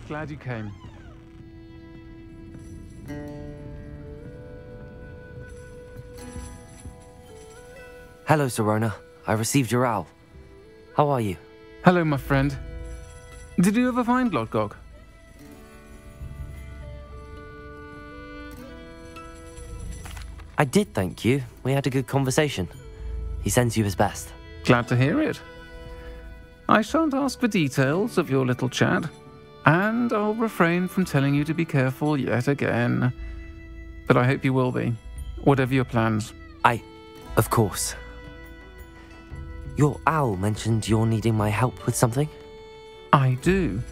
Glad you came. Hello, Sirona. I received your owl. How are you? Hello, my friend. Did you ever find Lodgok? I did, thank you. We had a good conversation. He sends you his best. Glad to hear it. I shan't ask for details of your little chat, and I'll refrain from telling you to be careful yet again. But I hope you will be, whatever your plans. Of course. Your owl mentioned you're needing my help with something? I do.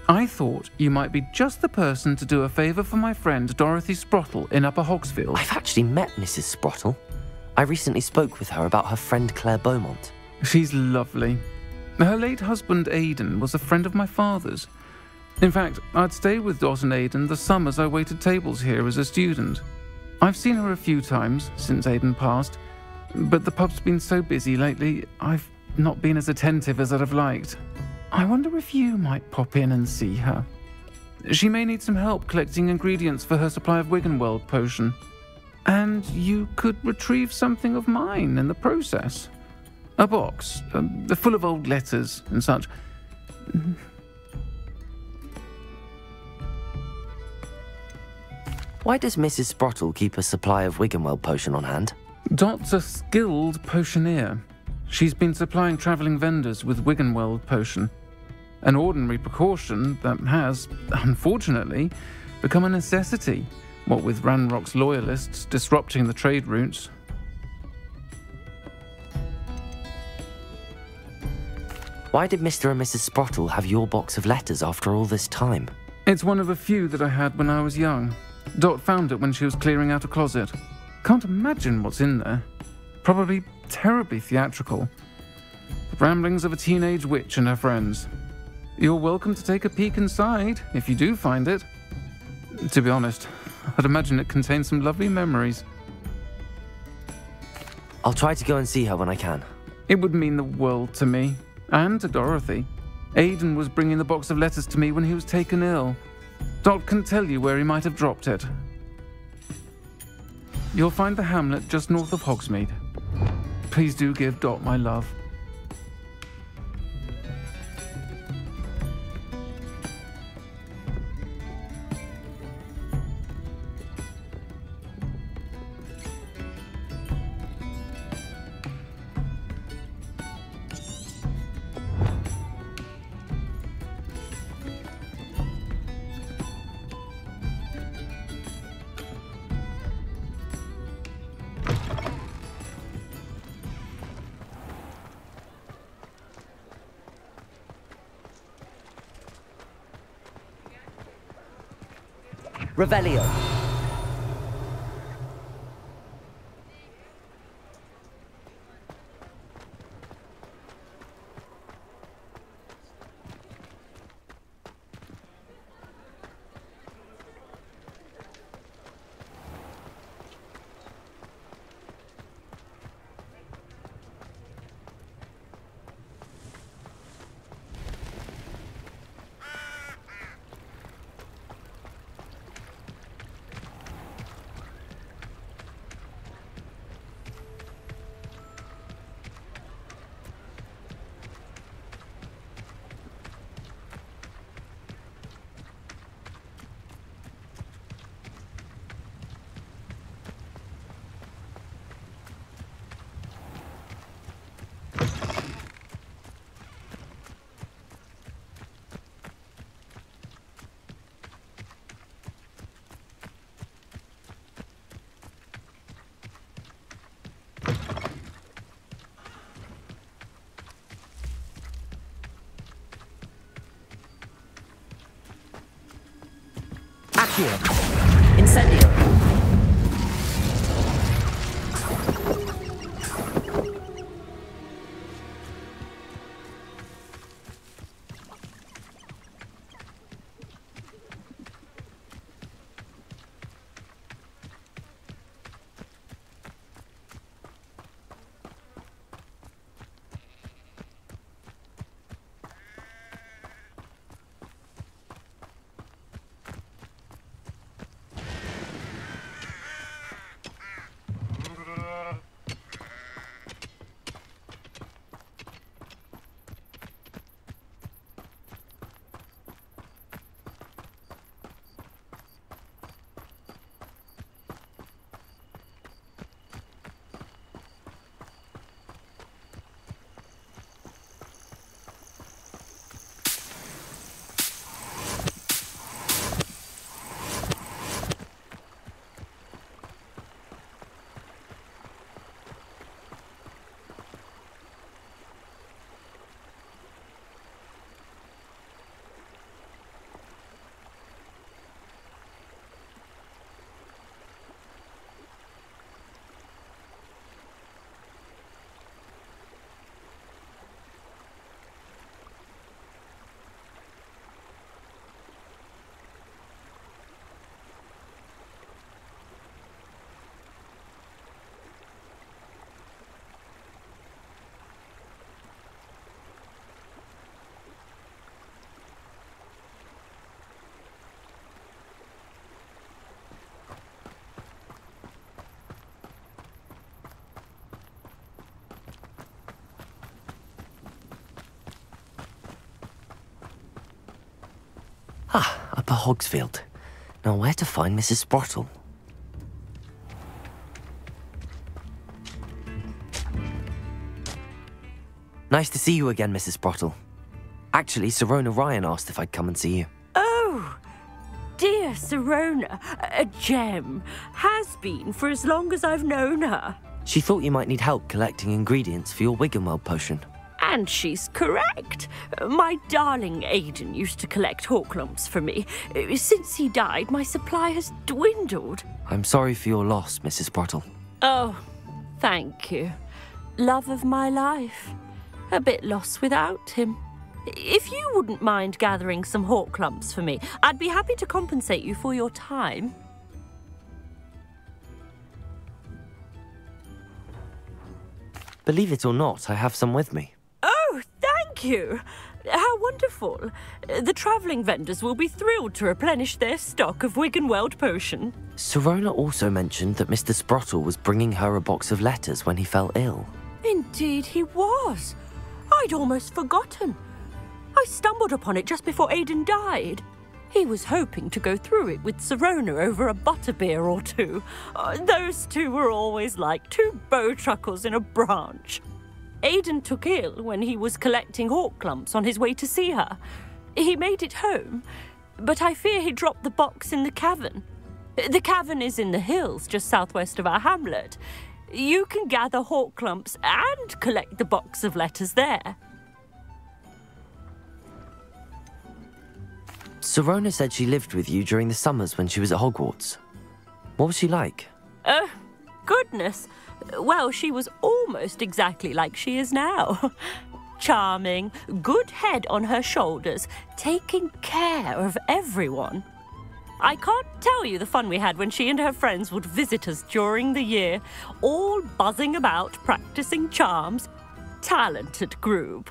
I thought you might be just the person to do a favour for my friend Dorothy Sprottle in Upper Hogsfield. I've actually met Mrs. Sprottle. I recently spoke with her about her friend Claire Beaumont. She's lovely. Her late husband Aidan was a friend of my father's. In fact, I'd stayed with Dot and Aidan the summers I waited tables here as a student. I've seen her a few times since Aidan passed, but the pub's been so busy lately, I've not been as attentive as I'd have liked. I wonder if you might pop in and see her. She may need some help collecting ingredients for her supply of Wiggenweld potion. And you could retrieve something of mine in the process. A box, full of old letters and such. Why does Mrs. Sprottle keep a supply of Wiggenweld potion on hand? Dot's a skilled potioneer. She's been supplying travelling vendors with Wiggenweld potion. An ordinary precaution that has, unfortunately, become a necessity, what with Ranrock's loyalists disrupting the trade routes. Why did Mr. and Mrs. Sprottle have your box of letters after all this time? It's one of a few that I had when I was young. Dot found it when she was clearing out a closet. Can't imagine what's in there. Probably terribly theatrical. The ramblings of a teenage witch and her friends. You're welcome to take a peek inside, if you do find it. To be honest, I'd imagine it contains some lovely memories. I'll try to go and see her when I can. It would mean the world to me, and to Dorothy. Aidan was bringing the box of letters to me when he was taken ill. Dot can tell you where he might have dropped it. You'll find the hamlet just north of Hogsmeade. Please do give Dot my love. Revelio. Accio. Incendio. Ah, Upper Hogsfield. Now where to find Mrs. Sprottle? Nice to see you again, Mrs. Sprottle. Actually, Sirona Ryan asked if I'd come and see you. Oh, dear Sirona, a gem. Has been for as long as I've known her. She thought you might need help collecting ingredients for your Wiggenweld potion. And she's correct. My darling Aidan used to collect Horklumps for me. Since he died, my supply has dwindled. I'm sorry for your loss, Mrs. Sprottle. Oh, thank you. Love of my life. A bit lost without him. If you wouldn't mind gathering some Horklumps for me, I'd be happy to compensate you for your time. Believe it or not, I have some with me. Oh, thank you. How wonderful. The travelling vendors will be thrilled to replenish their stock of Wiggenweld potion. Sirona also mentioned that Mr. Sprottle was bringing her a box of letters when he fell ill. Indeed he was. I'd almost forgotten. I stumbled upon it just before Aidan died. He was hoping to go through it with Sirona over a butterbeer or two. Those two were always like two bowtruckles in a branch. Aidan took ill when he was collecting Horklumps on his way to see her. He made it home, but I fear he dropped the box in the cavern. The cavern is in the hills just southwest of our hamlet. You can gather Horklumps and collect the box of letters there. Sirona said she lived with you during the summers when she was at Hogwarts. What was she like? Goodness. Well, she was almost exactly like she is now. Charming, good head on her shoulders, taking care of everyone. I can't tell you the fun we had when she and her friends would visit us during the year, all buzzing about, practicing charms. Talented group.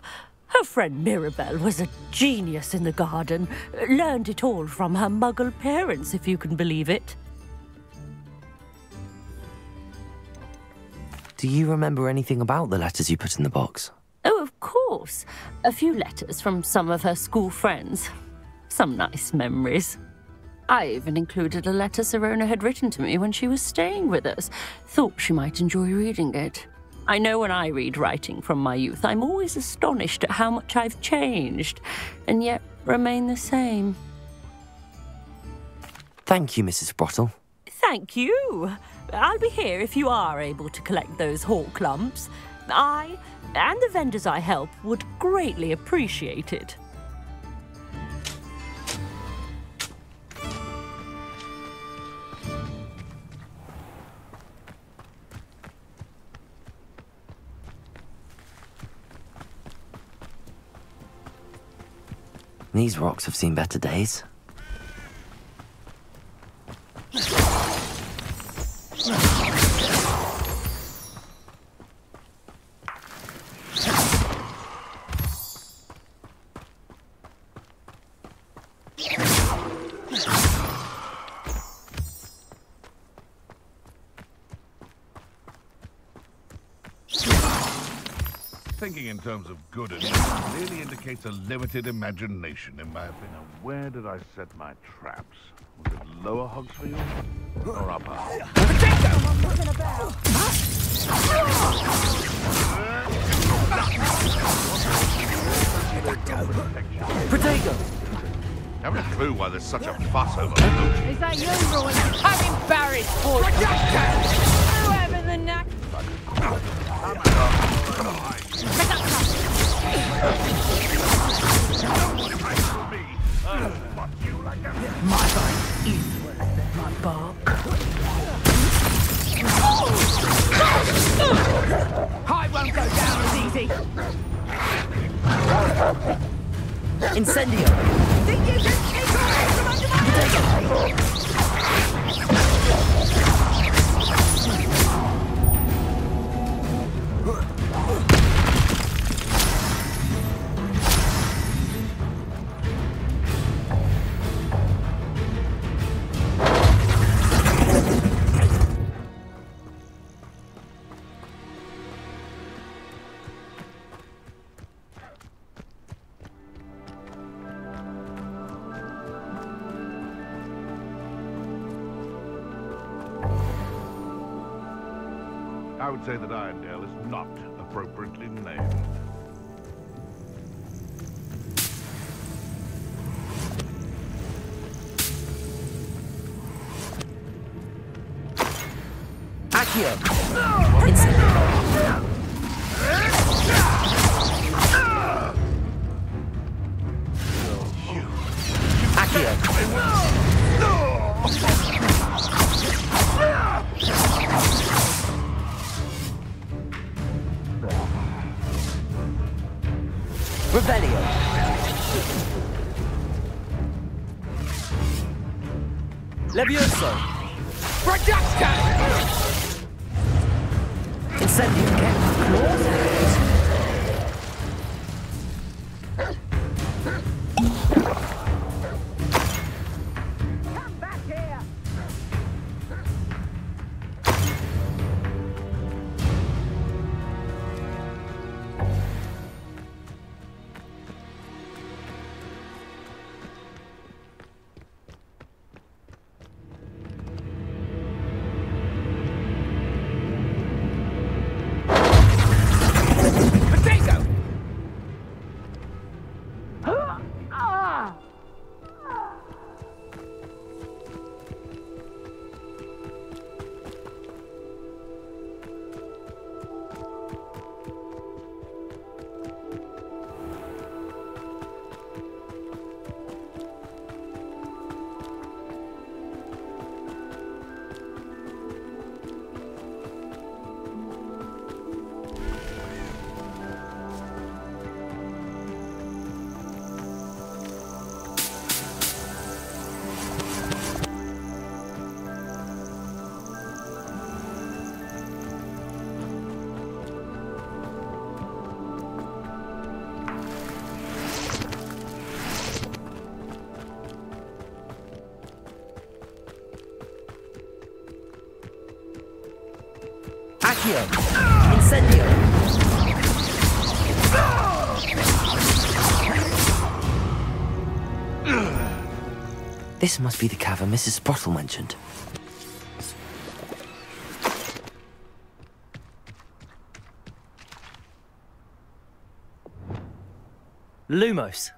Her friend Mirabelle was a genius in the garden. Learned it all from her muggle parents, if you can believe it. Do you remember anything about the letters you put in the box? Oh, of course. A few letters from some of her school friends. Some nice memories. I even included a letter Sirona had written to me when she was staying with us. Thought she might enjoy reading it. I know when I read writing from my youth, I'm always astonished at how much I've changed, and yet remain the same. Thank you, Mrs. Sprottle. Thank you. I'll be here if you are able to collect those Horklumps. I, and the vendors I help, would greatly appreciate it. These rocks have seen better days. Thinking in terms of good and evil clearly indicates a limited imagination, in my opinion. Now, where did I set my traps? Was it lower Hogsfield or upper? Potato! Haven't a clue why there's such a fuss over it. Is that you, Roy? I'm embarrassed for you. Whoever the knack. My bite is worse than my bark. I won't go down as easy. Incendio! Think you can kick away from under my feet? I would say that Irondale is not appropriately named. Accio! Incendio! Revelio! Levioso! Projectile! Incendio! Get claws out! Come back here! Accio! Incendio! This must be the cavern Mrs. Sprottle mentioned. Lumos.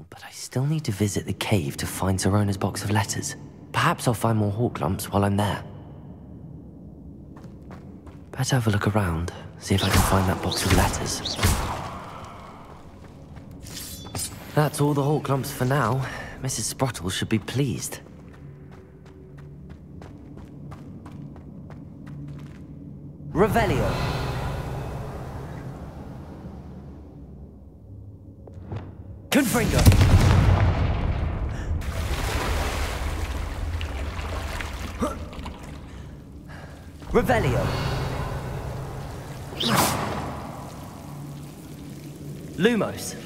But I still need to visit the cave to find Zerona's box of letters. Perhaps I'll find more hawk lumps while I'm there. Better have a look around, see if I can find that box of letters. That's all the hawk lumps for now. Mrs. Sprottle should be pleased. Revelio. Confringo. Revelio. Lumos.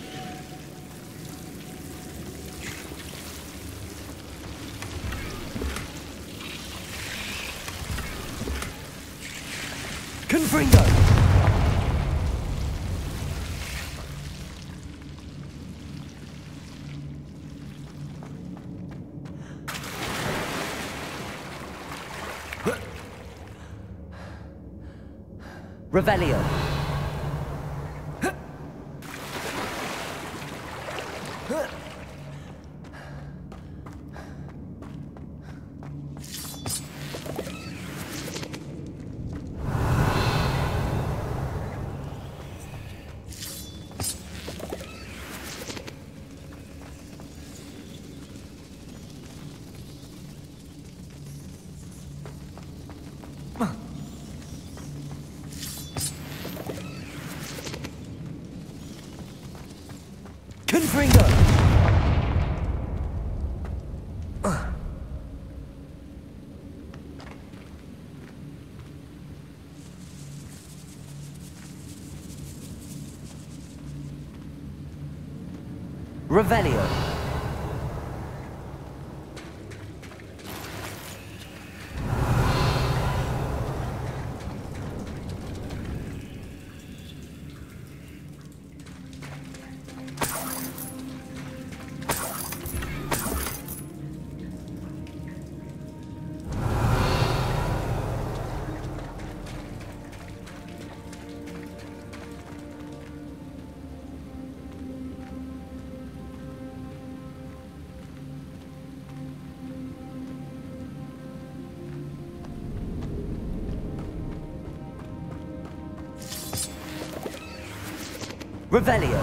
Confringo. Revelio. Confringo. Revelio. Revelio.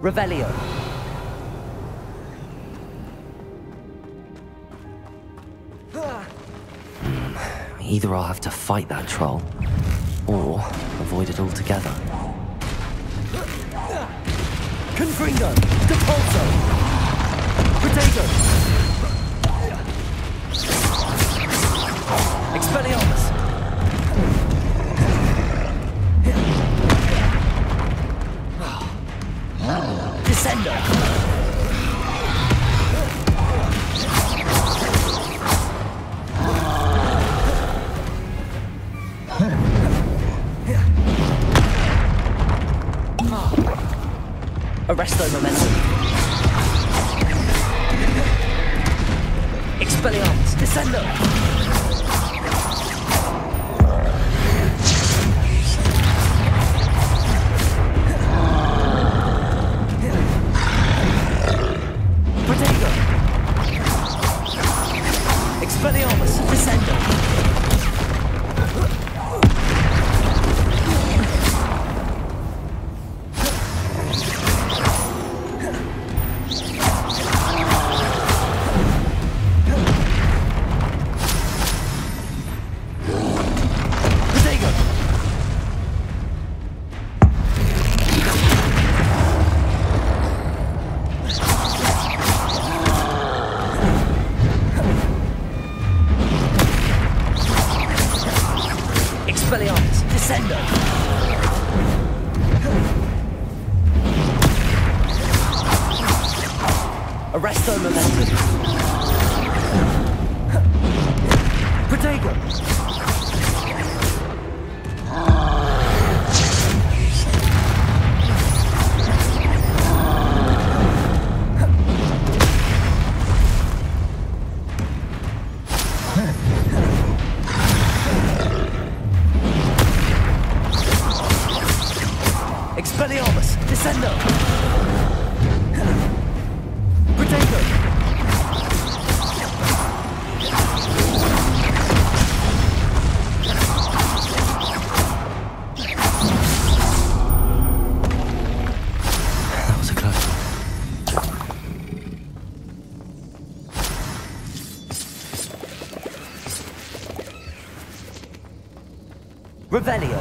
Revelio. Either I'll have to fight that troll, or avoid it altogether. Confringo! Depulso! Potato! Expelliarmus! Descendo! Arresto momentum. Expelliarmus! Descendo! Expelliarmus, descendo. Expelliarmus, descendo. Arresto momentum. Protego. Expelliarmus, descendo. Protego. That was a close one. Revelio.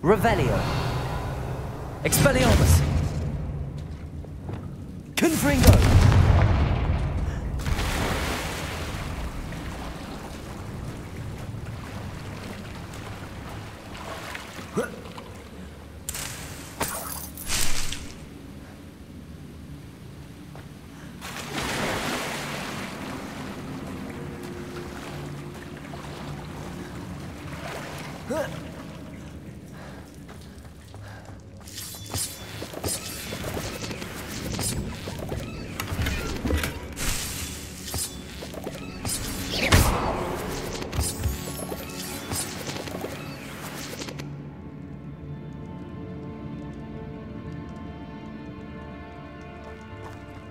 Revelio. Expelliarmus. Confringo.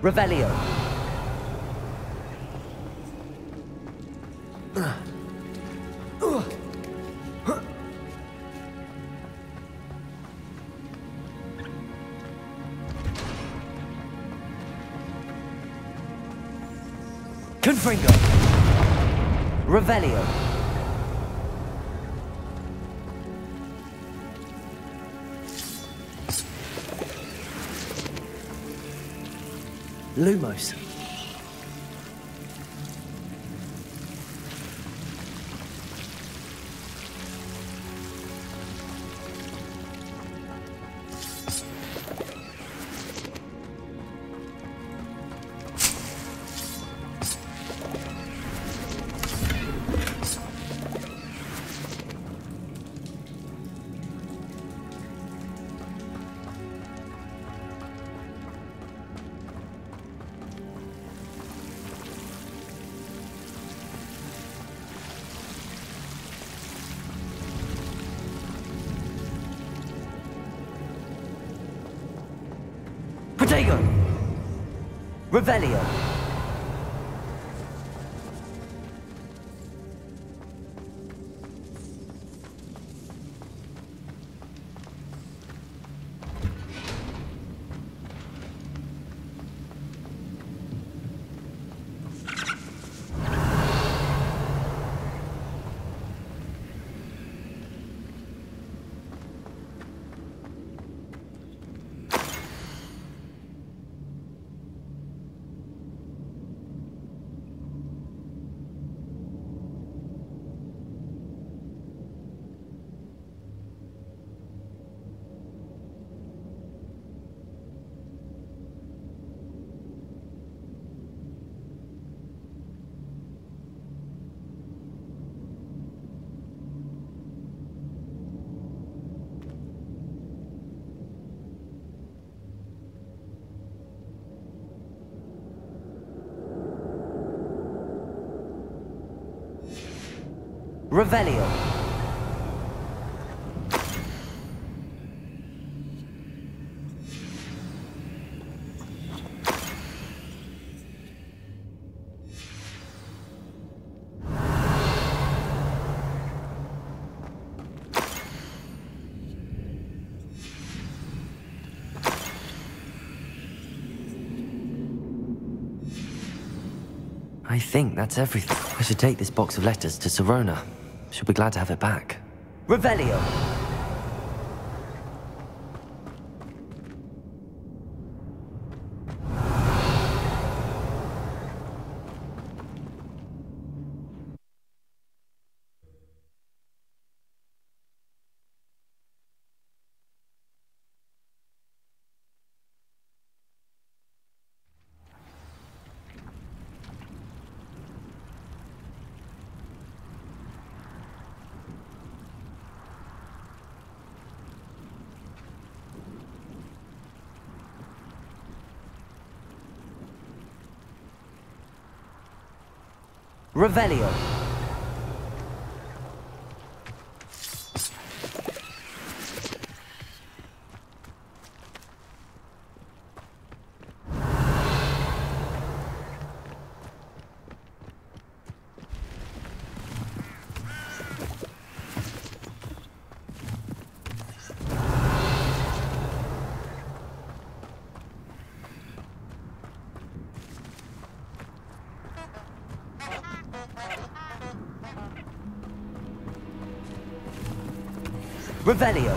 Revelio. Confringo. Revelio. Lumos. Protego! Revelio! Revelio. I think that's everything. I should take this box of letters to Sirona. She'll be glad to have it back. Revelio! Revelio. Revelio.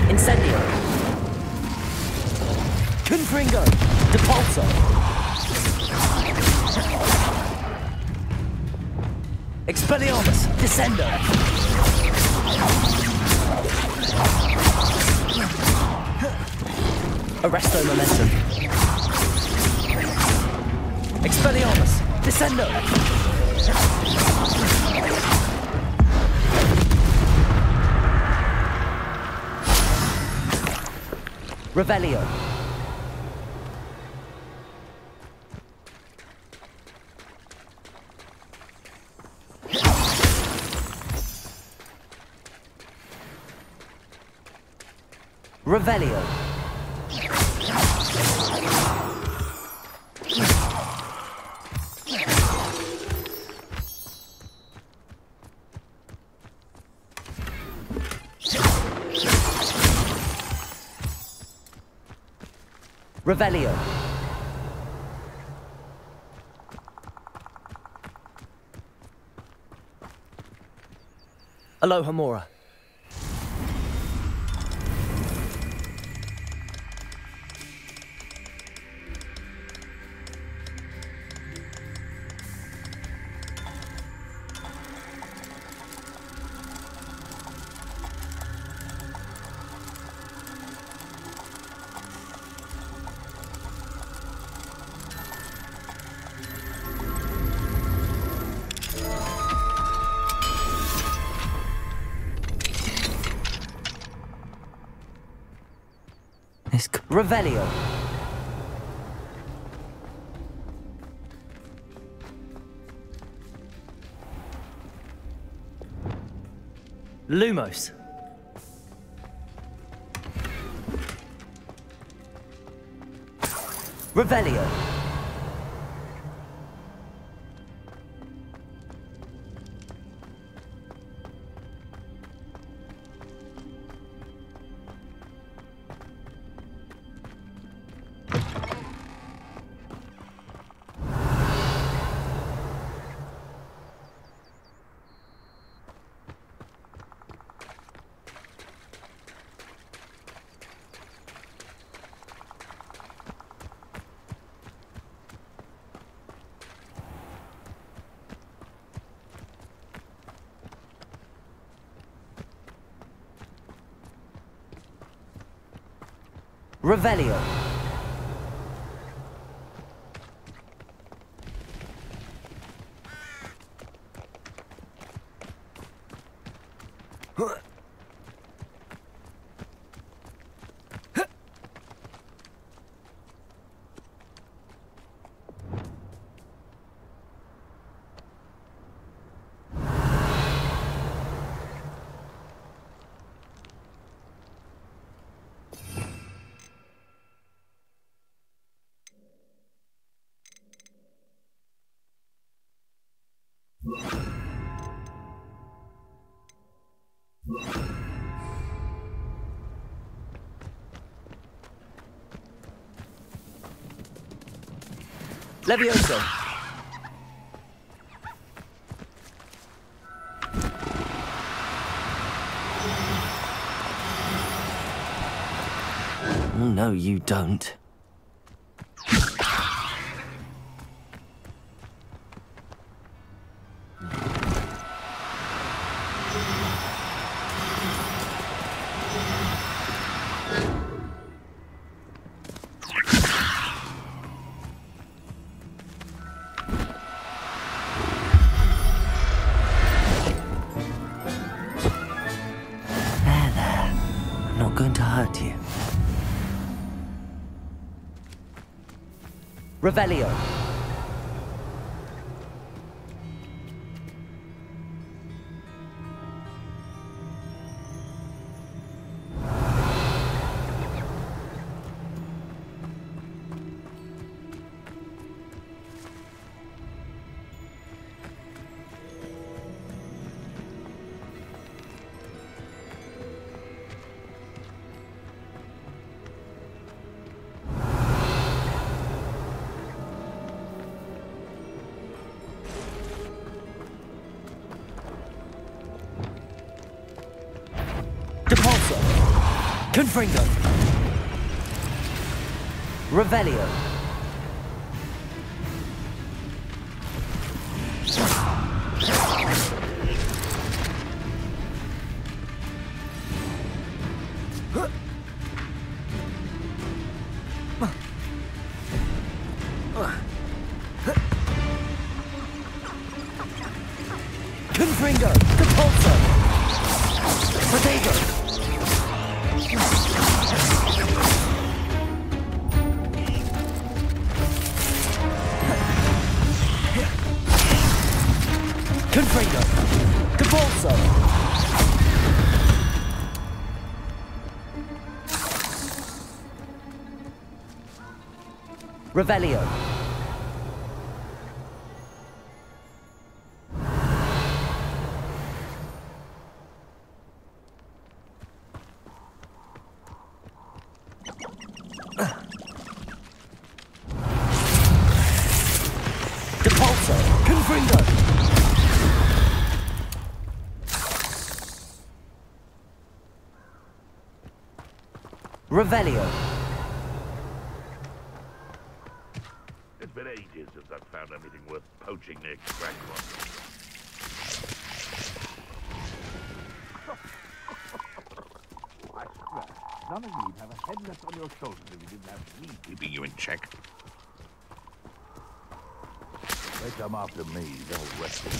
Incendio. Confringo. Depulso. Expelliarmus. Descendo. Arresto momentum. Expelliarmus! Descendo! Revelio. Revelio. Revelio. Aloha Mora. Revelio. Lumos. Revelio. Revelio. Levioso. Oh, no, you don't. Revelio. Confringo. Revelio. Revelio. Depulso. Confringo. Revelio. It's been ages since I've found anything worth poaching near Crackrock. I swear, none of you'd have a head left on your shoulders if you didn't have me keeping you in check. They come after me, they'll rest in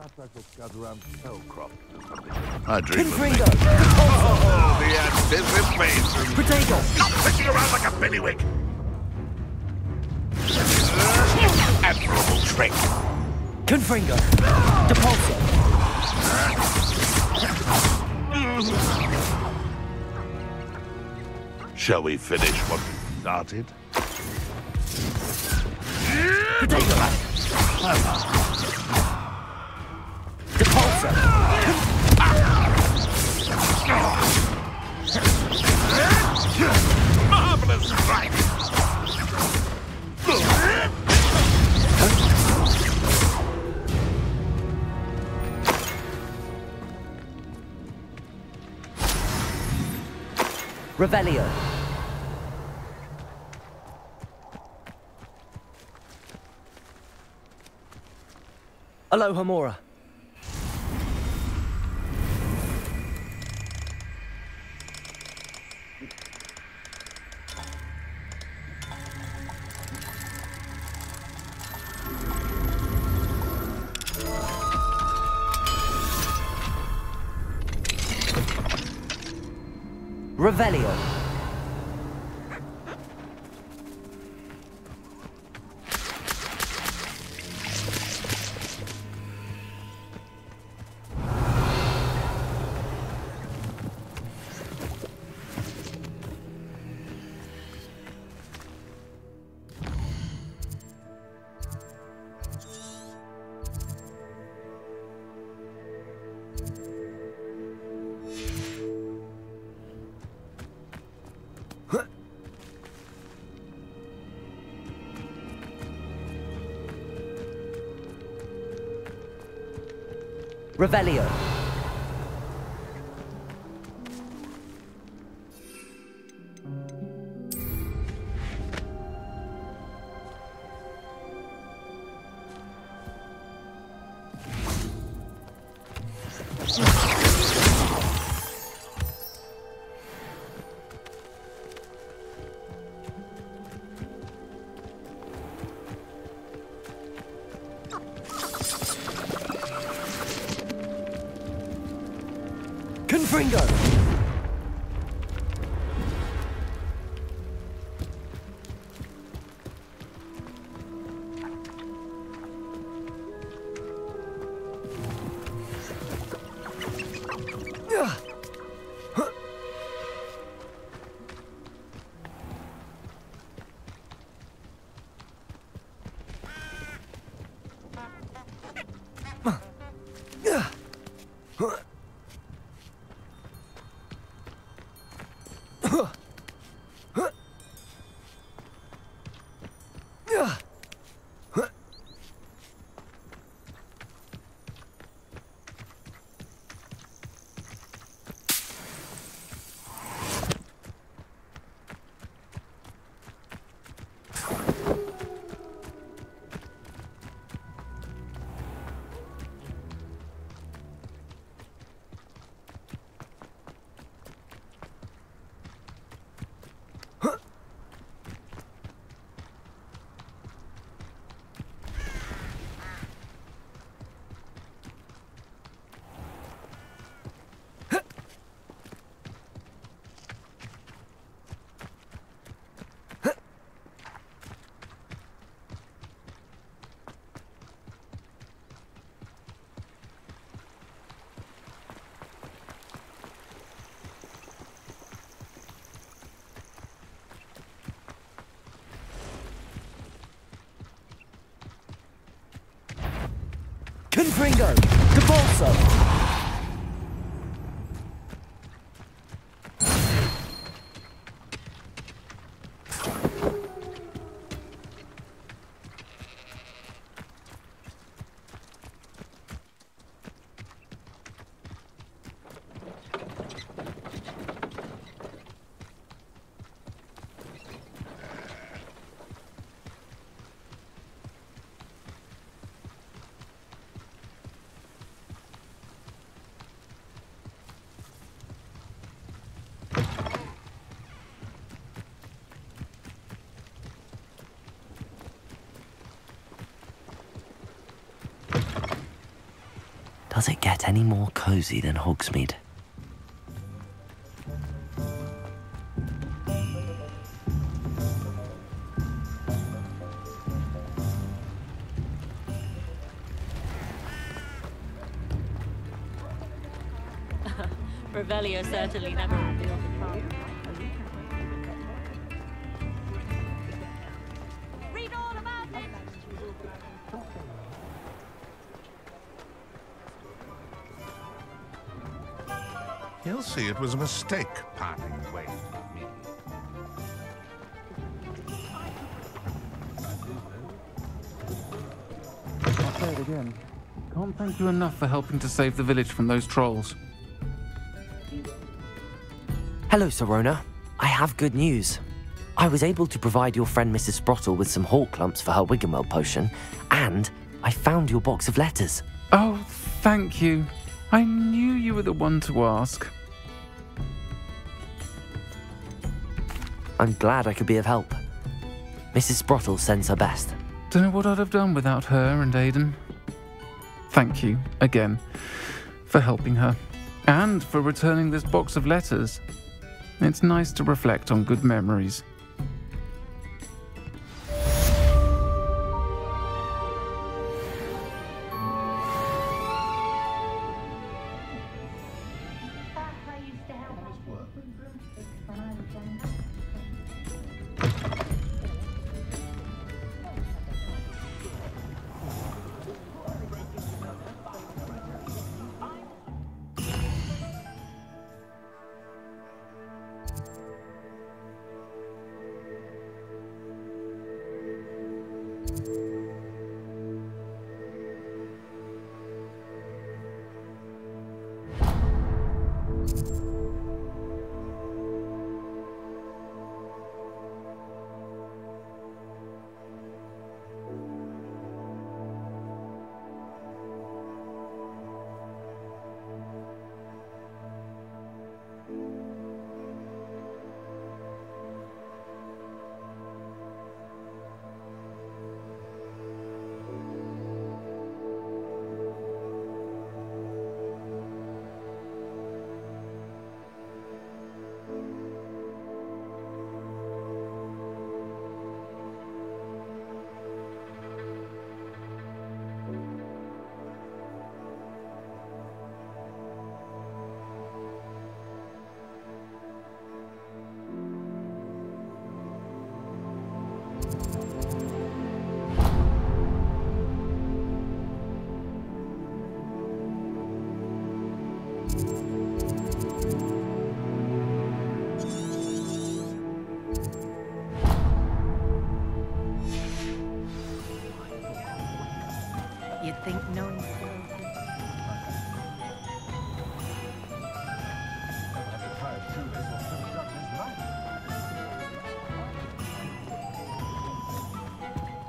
perhaps I shall scout around Spellcroft or something. I dream of Confringo. Oh, the anticipation! Protego. Stop fishing around like a billywig! Admirable trick! Confringo. Depulso. Shall we finish what we started? Protego. Depulso. Marvelous strike! Revelio. Aloha Mora. Revelio. Revelio. Confringo. Confringo! Cabalso! Does it get any more cozy than Hogsmeade? Revelio certainly never revealed the truth. Read all about it! He'll see it was a mistake parting ways with me. I'll say it again. Can't thank you enough for helping to save the village from those trolls. Hello, Sirona. I have good news. I was able to provide your friend Mrs. Sprottle with some hawk lumps for her Wiggenweld potion, and I found your box of letters. Oh, thank you. I knew you were the one to ask. I'm glad I could be of help. Mrs. Sprottle sends her best. Don't know what I'd have done without her and Aidan. Thank you, again, for helping her, and for returning this box of letters. It's nice to reflect on good memories. You'd think knowing.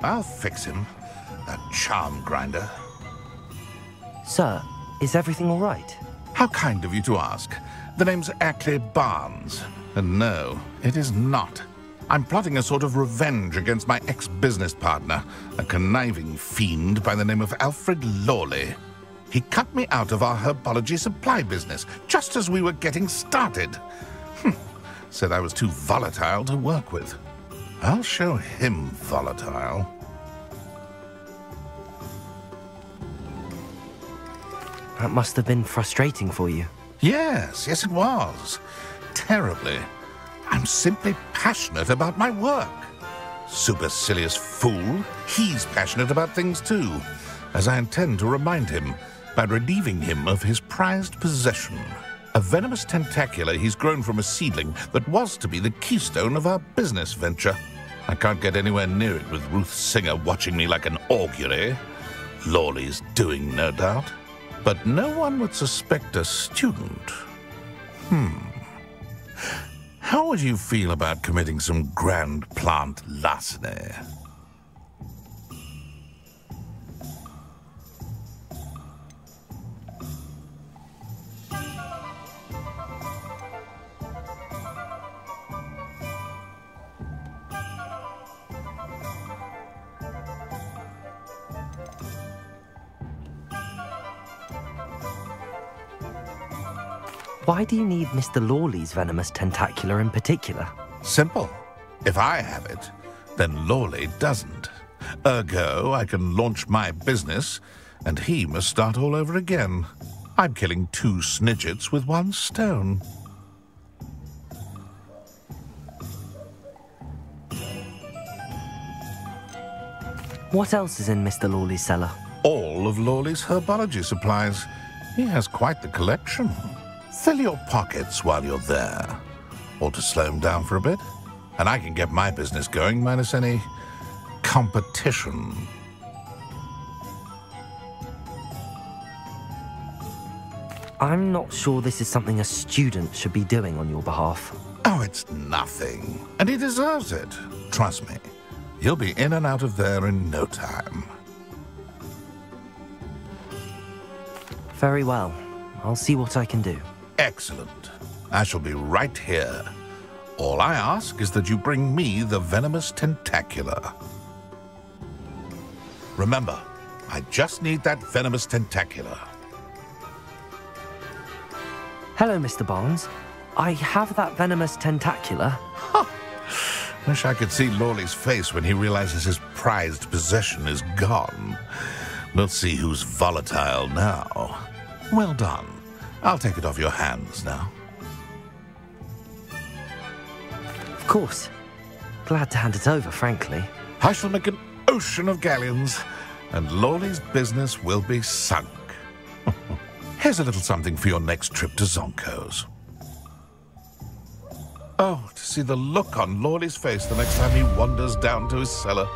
I'll fix him, that charm grinder. Sir, is everything all right? How kind of you to ask. The name's Ackley Barnes. And no, it is not. I'm plotting a sort of revenge against my ex-business partner, a conniving fiend by the name of Alfred Lawley. He cut me out of our herbology supply business just as we were getting started. Said I was too volatile to work with. I'll show him volatile. That must have been frustrating for you. Yes, it was. Terribly. I'm simply passionate about my work. Supercilious fool. He's passionate about things too. as I intend to remind him by relieving him of his prized possession. A venomous tentacula he's grown from a seedling that was to be the keystone of our business venture. I can't get anywhere near it with Ruth Singer watching me like an augury. Lawley's doing, no doubt. But no one would suspect a student. How would you feel about committing some grand plant larceny? Why do you need Mr. Lawley's venomous tentacula in particular? Simple. If I have it, then Lawley doesn't. Ergo, I can launch my business, and he must start all over again. I'm killing 2 snidgets with 1 stone. What else is in Mr. Lawley's cellar? All of Lawley's herbology supplies. He has quite the collection. Fill your pockets while you're there. Or to slow him down for a bit. And I can get my business going minus any competition. I'm not sure this is something a student should be doing on your behalf. Oh, it's nothing. And he deserves it. Trust me. He'll be in and out of there in no time. Very well. I'll see what I can do. Excellent. I shall be right here. All I ask is that you bring me the venomous tentacula. Remember, I just need that venomous tentacula. Hello, Mr. Barnes. I have that venomous tentacula. Wish I could see Lawley's face when he realizes his prized possession is gone. We'll see who's volatile now. Well done. I'll take it off your hands now. Of course. Glad to hand it over, frankly. I shall make an ocean of galleons, and Lawley's business will be sunk. Here's a little something for your next trip to Zonko's. Oh, to see the look on Lawley's face the next time he wanders down to his cellar.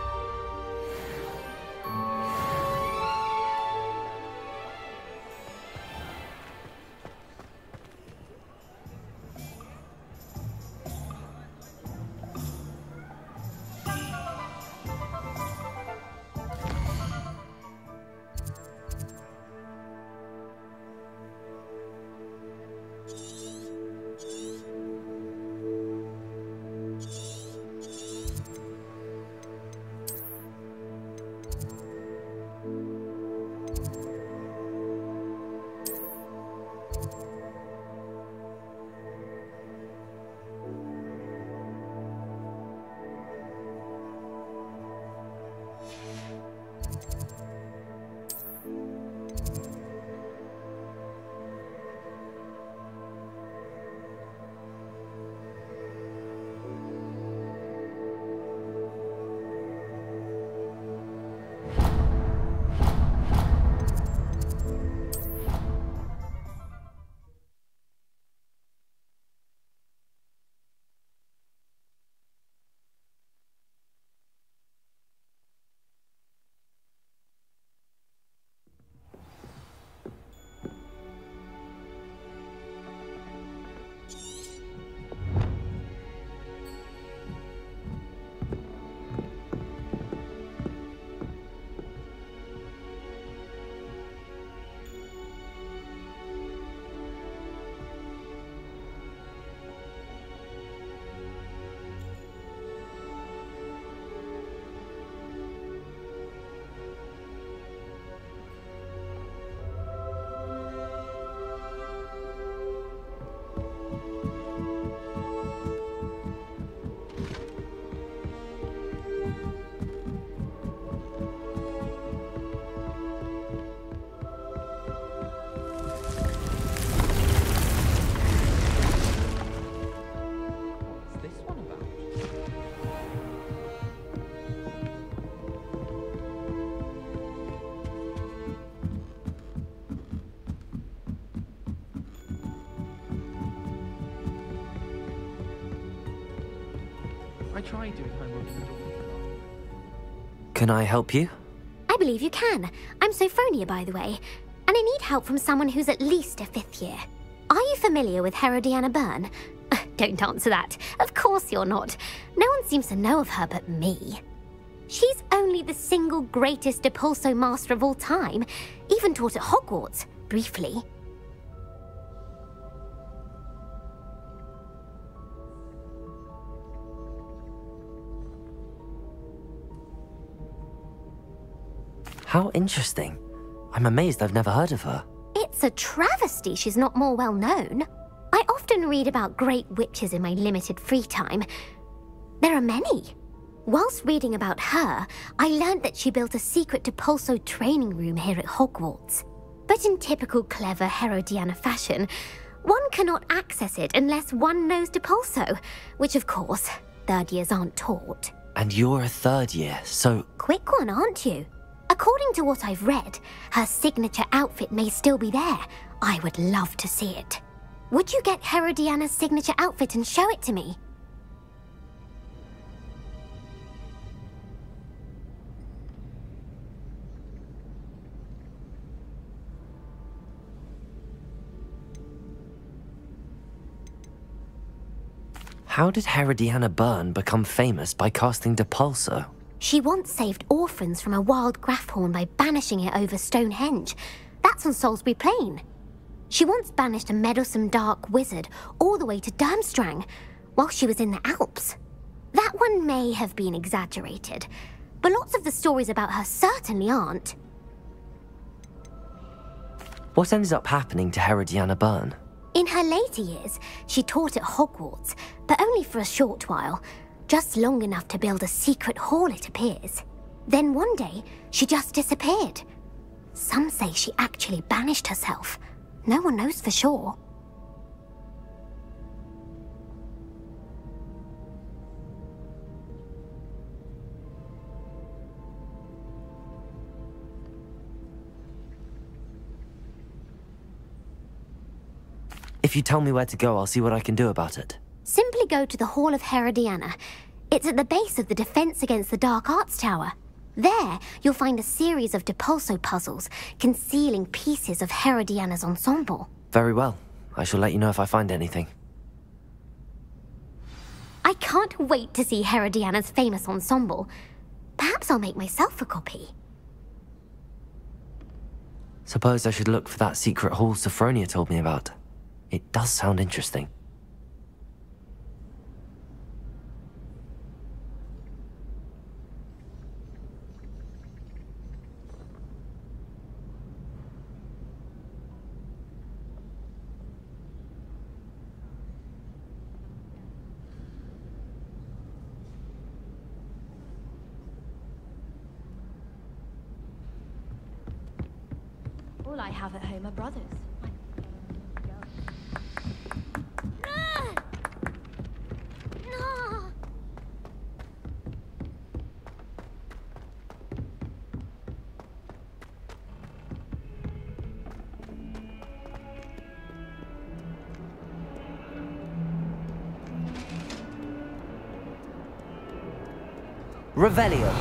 try doing homework in the dorm. Can I help you? I believe you can. I'm Sophronia, by the way, and I need help from someone who's at least a 5th year. Are you familiar with Herodiána Byrne? Don't answer that. Of course you're not. No one seems to know of her but me. She's only the single greatest Depulso master of all time, even taught at Hogwarts, briefly. How interesting. I'm amazed I've never heard of her. It's a travesty she's not more well known. I often read about great witches in my limited free time. There are many. Whilst reading about her, I learned that she built a secret Depulso training room here at Hogwarts. But in typical clever Herodiana fashion, one cannot access it unless one knows Depulso, which of course, 3rd years aren't taught. And you're a 3rd year, so... Quick one, aren't you? According to what I've read, her signature outfit may still be there. I would love to see it. Would you get Herodiana's signature outfit and show it to me? How did Herodiána Byrne become famous by casting Depulso? She once saved orphans from a wild Grafhorn by banishing it over Stonehenge. That's on Salisbury Plain. She once banished a meddlesome dark wizard all the way to Durmstrang while she was in the Alps. That one may have been exaggerated, but lots of the stories about her certainly aren't. What ended up happening to Herodiána Byrne? In her later years, she taught at Hogwarts, but only for a short while. Just long enough to build a secret hall, it appears. Then one day, she just disappeared. Some say she actually banished herself. No one knows for sure. If you tell me where to go, I'll see what I can do about it. Simply go to the Hall of Herodiana. It's at the base of the Defense Against the Dark Arts Tower. There, you'll find a series of Depulso puzzles concealing pieces of Herodiana's ensemble. Very well. I shall let you know if I find anything. I can't wait to see Herodiana's famous ensemble. Perhaps I'll make myself a copy. Suppose I should look for that secret hall Sophronia told me about. It does sound interesting. All I have at home are brothers. Revelio.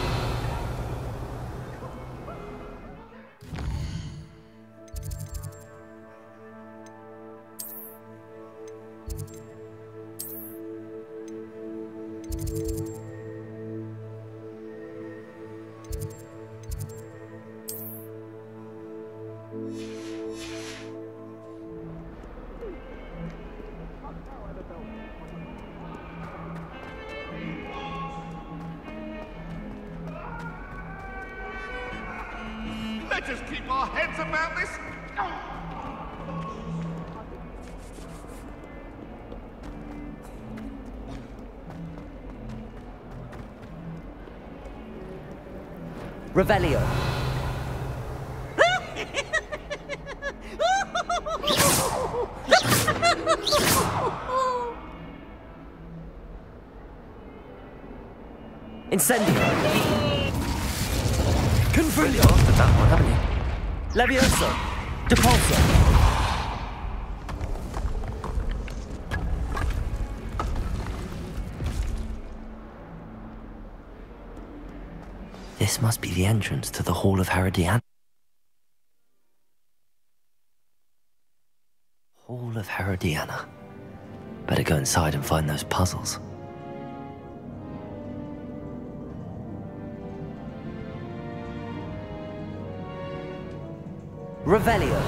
Let us keep our heads about this. Revelio. Incendio. Confringo. After that one, haven't you? Levioso. Depulso. This must be the entrance to the Hall of Herodiána. Hall of Herodiána. Better go inside and find those puzzles. Revelio.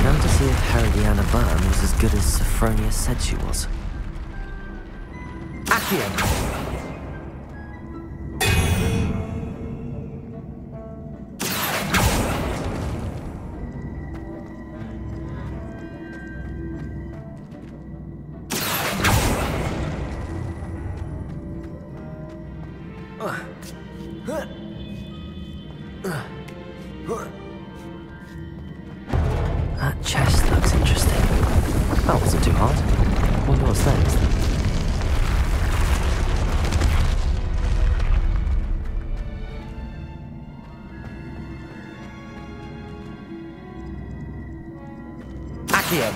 Now to see if Herodiána Byrne was as good as Sophronia said she was. Accio. That chest looks interesting. That wasn't too hard. Wonder what's next. Accio.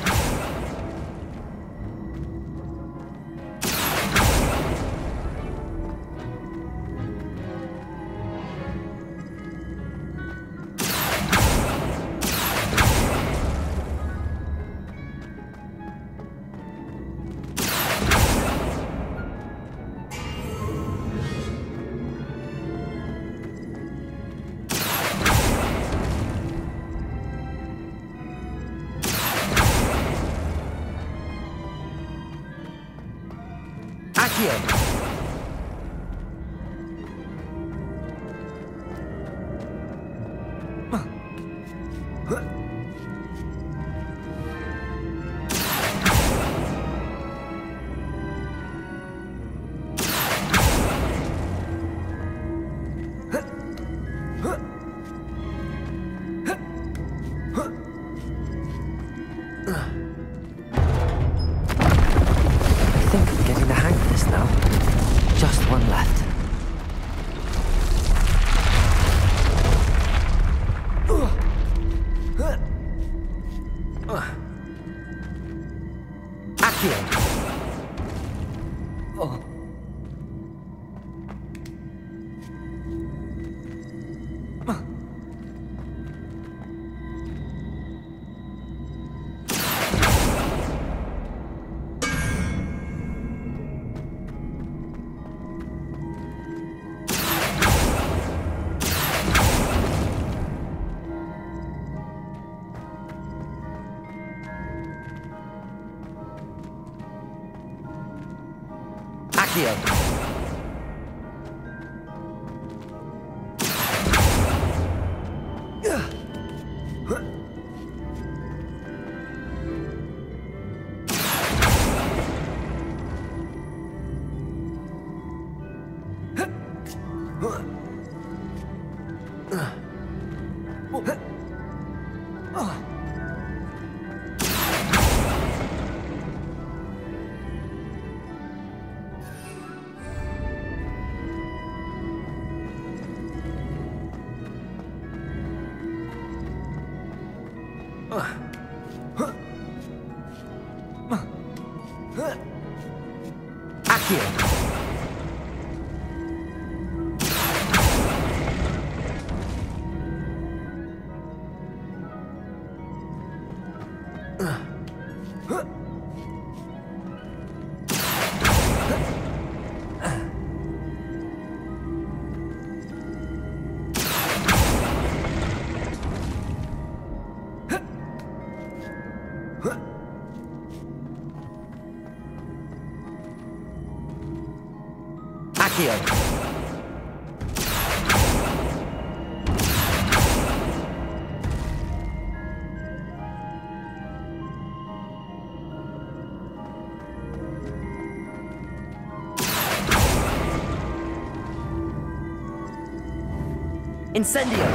Incendio!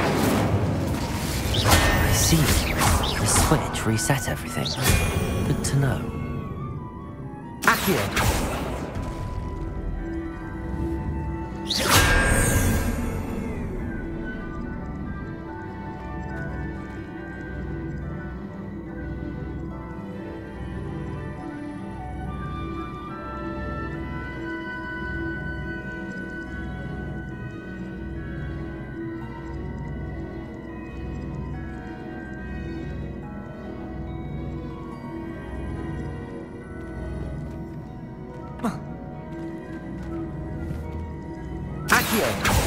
I see. The switch reset everything. Good to know. Accio! Accio!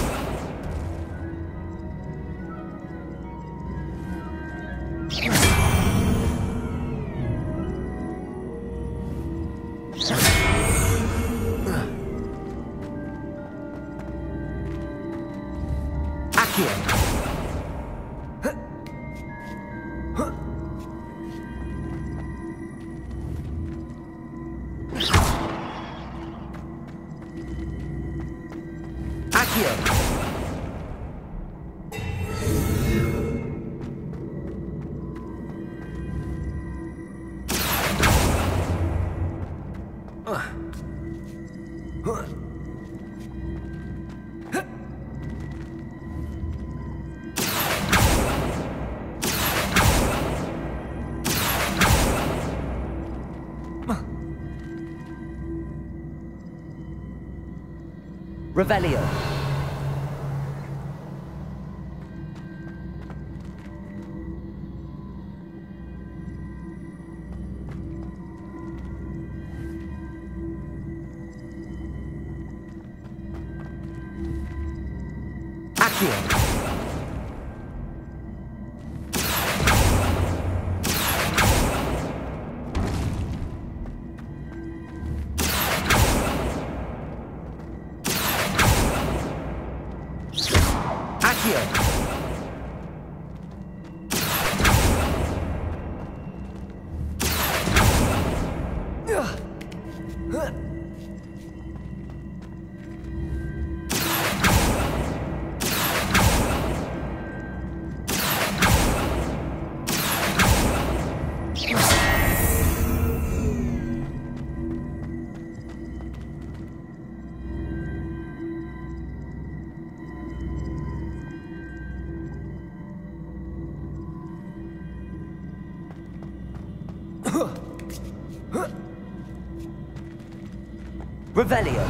Revelio. Accio. Revelio.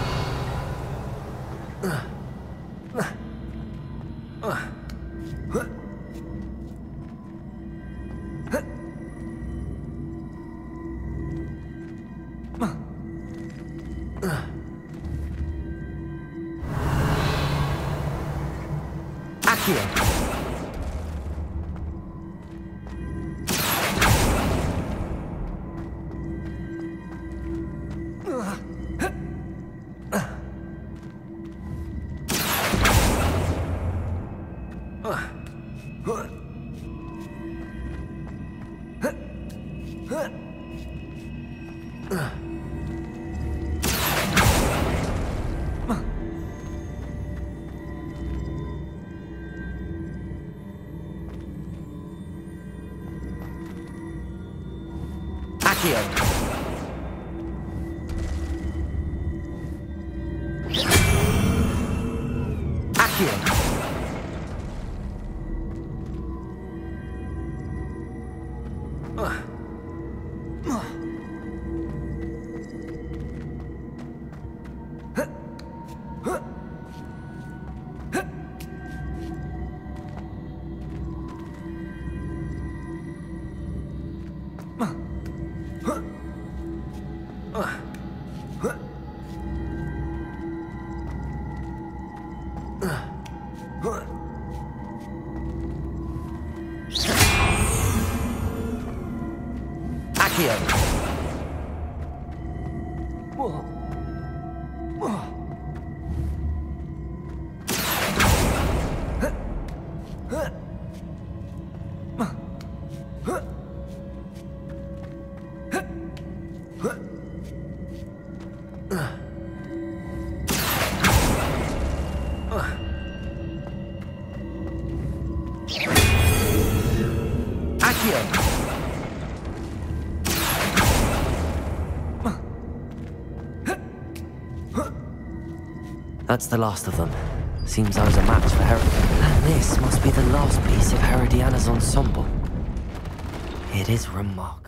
Accio. That's the last of them. Seems I was a match for Herodiána. And this must be the last piece of Herodiána's ensemble. It is remarkable.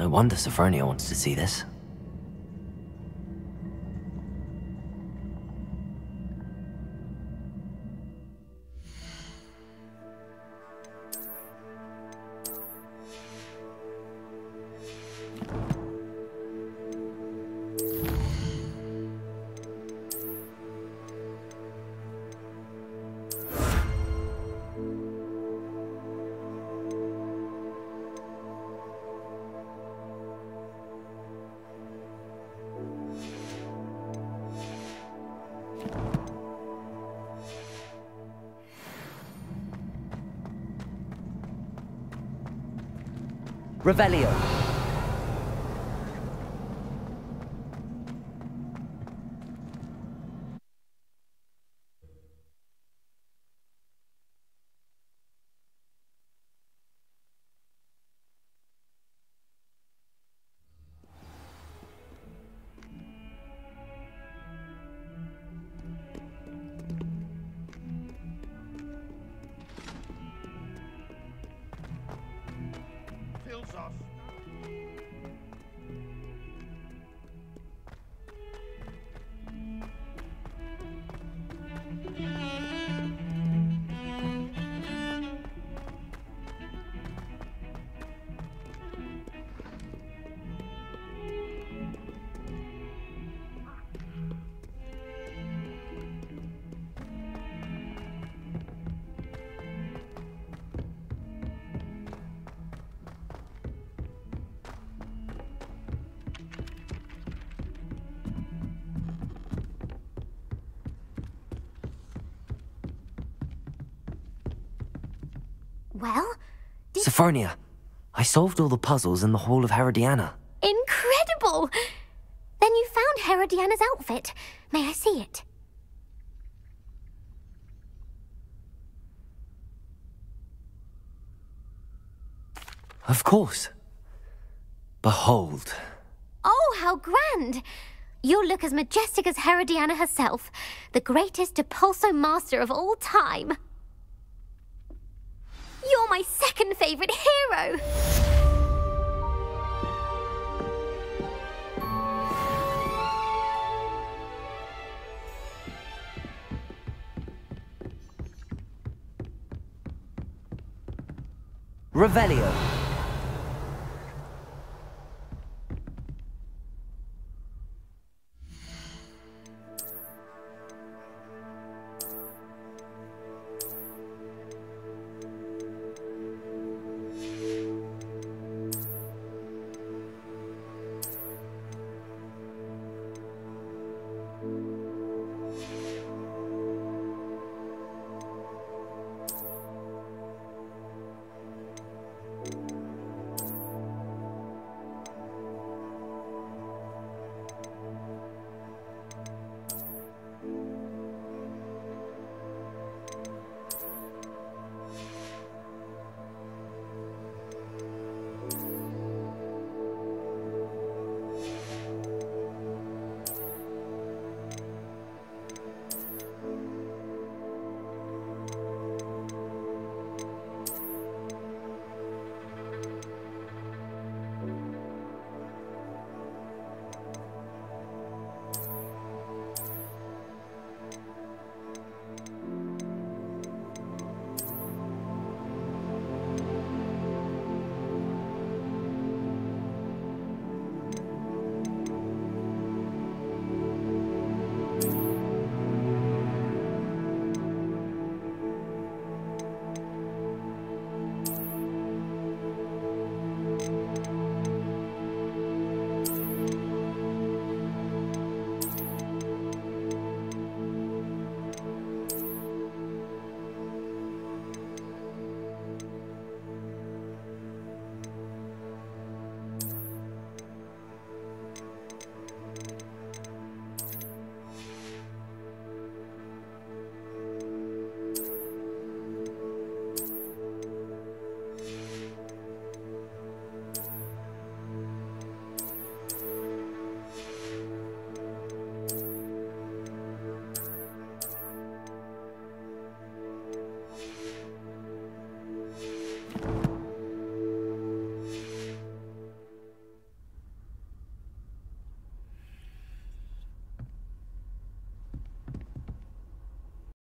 No wonder Sophronia wants to see this. Revelio. Well? Sophronia, I solved all the puzzles in the Hall of Herodiana. Incredible! Then you found Herodiana's outfit. May I see it? Of course. Behold. Oh, how grand! You'll look as majestic as Herodiana herself, the greatest Depulso master of all time. You're my second favorite hero! Revelio.